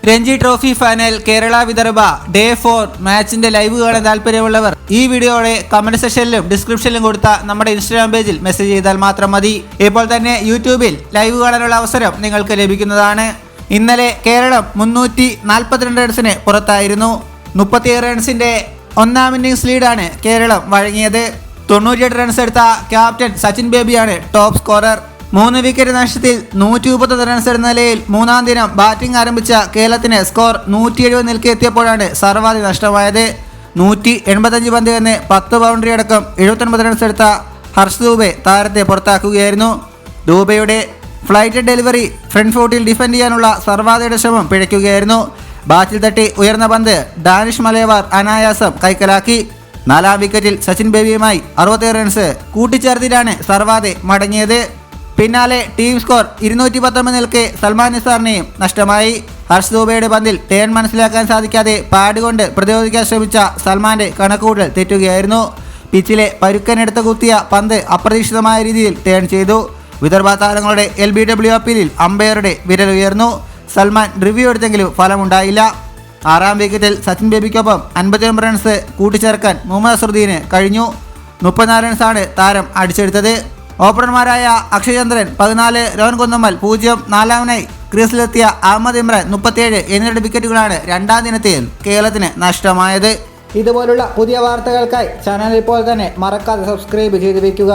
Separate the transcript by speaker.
Speaker 1: Ranji trophy final Kerala Vidarbha day 4 മാച്ചിന്റെ live കാണാൻ താല്പര്യമുള്ളവർ ഈ വീഡിയോയുടെ കമന്റ് സെക്ഷനിലും ഡിസ്ക്രിപ്ഷനിലും കൊടുത്ത നമ്മുടെ ഇൻസ്റ്റാഗ്രാം പേജിൽ മെസ്സേജ് ചെയ്താൽ മാത്രം മതി. ഇപ്പോൾ തന്നെ യൂട്യൂബിൽ ലൈവ് കാണാനുള്ള അവസരം നിങ്ങൾക്ക് ലഭിക്കുന്നതാണ്. ഇന്നലെ കേരളം 342 റൺസിന് പുറത്തായിരുന്നു. 37 റൺസിന്റെ ഒന്നാം ഇന്നിംഗ്സ് ലീഡാണ് കേരളം വഴങ്ങിയത്. 98 റൺസ് എടുത്ത ക്യാപ്റ്റൻ സച്ചിൻ ബേബിയാണ് ടോപ്പ് സ്കോറർ. 3 വിക്കറ്റ് നഷ്ടത്തിൽ 131 റൺസ് എന്ന നിലയിൽ മൂന്നാം ദിനം ബാറ്റിംഗ് ആരംഭിച്ച കേരളത്തിന് സ്കോർ 170 നിൽക്കെ എത്തിയപ്പോഴാണ് സർവാധി നഷ്ടമായത്. 185 പന്ത് എന്ന് 10 ബൗണ്ടറി അടക്കം 79 റൺസ് എടുത്ത ഹർഷ് ദൂബെ താരത്തെ പുറത്താക്കുകയായിരുന്നു. ദൂബെയുടെ ഫ്ലൈറ്റ് ഡെലിവറി ഫ്രണ്ട് ഫൂട്ടിൽ ഡിഫെൻഡ് ചെയ്യാനുള്ള സർവാധിയുടെ ശ്രമം പിഴയ്ക്കുകയായിരുന്നു. ബാറ്റിൽ തട്ടി ഉയർന്ന പന്ത് ഡാനിഷ് മലയവാർ അനായാസം കൈക്കലാക്കി. 4ാം വിക്കറ്റിൽ സച്ചിൻ ബേബിയുമായി 67 റൺസ് കൂട്ടിച്ചേർത്തിലാണ് സർവാധെ മടങ്ങിയത്. പിന്നാലെ ടീം സ്കോർ 219 നിൽക്കെ സൽമാൻ നിസാറിനെയും നഷ്ടമായി. ഹർഷ് ദൂബെയുടെ പന്തിൽ ടേൺ മനസ്സിലാക്കാൻ സാധിക്കാതെ പാഡ് കൊണ്ട് പ്രതിരോധിക്കാൻ ശ്രമിച്ച സൽമാന്റെ കണക്കുകൂട്ടൽ തെറ്റുകയായിരുന്നു. പിച്ചിലെ പരുക്കനെടുത്ത് കുത്തിയ പന്ത് അപ്രതീക്ഷിതമായ രീതിയിൽ ടേൺ ചെയ്തു. വിദർഭ താരങ്ങളുടെ LBW അപ്പീലിൽ അമ്പയറുടെ വിരലുയർന്നു. സൽമാൻ റിവ്യൂ എടുത്തെങ്കിലും ഫലമുണ്ടായില്ല. 6ാം വിക്കറ്റിൽ സച്ചിൻ ബേബിക്കൊപ്പം 59 റൺസ് കൂട്ടിച്ചേർക്കാൻ മുഹമ്മദ് അസറുദ്ദീന് കഴിഞ്ഞു. 34 റൺസാണ് താരം അടിച്ചെടുത്തത്. ഓപ്പണർമാരായ അക്ഷയ് ചന്ദ്രൻ 14, രോഹൻ കുന്നമ്മൽ 0, 4ാമനായി ക്രീസിലെത്തിയ അഹമ്മദ് ഇമ്രാൻ 37 എന്നിവരുടെ വിക്കറ്റുകളാണ് 2ാം ദിനത്തിൽ കേരളത്തിന് നഷ്ടമായത്. ഇതുപോലുള്ള പുതിയ വാർത്തകൾക്കായി ചാനൽ ഇപ്പോൾ തന്നെ മറക്കാതെ സബ്സ്ക്രൈബ് ചെയ്ത് വയ്ക്കുക.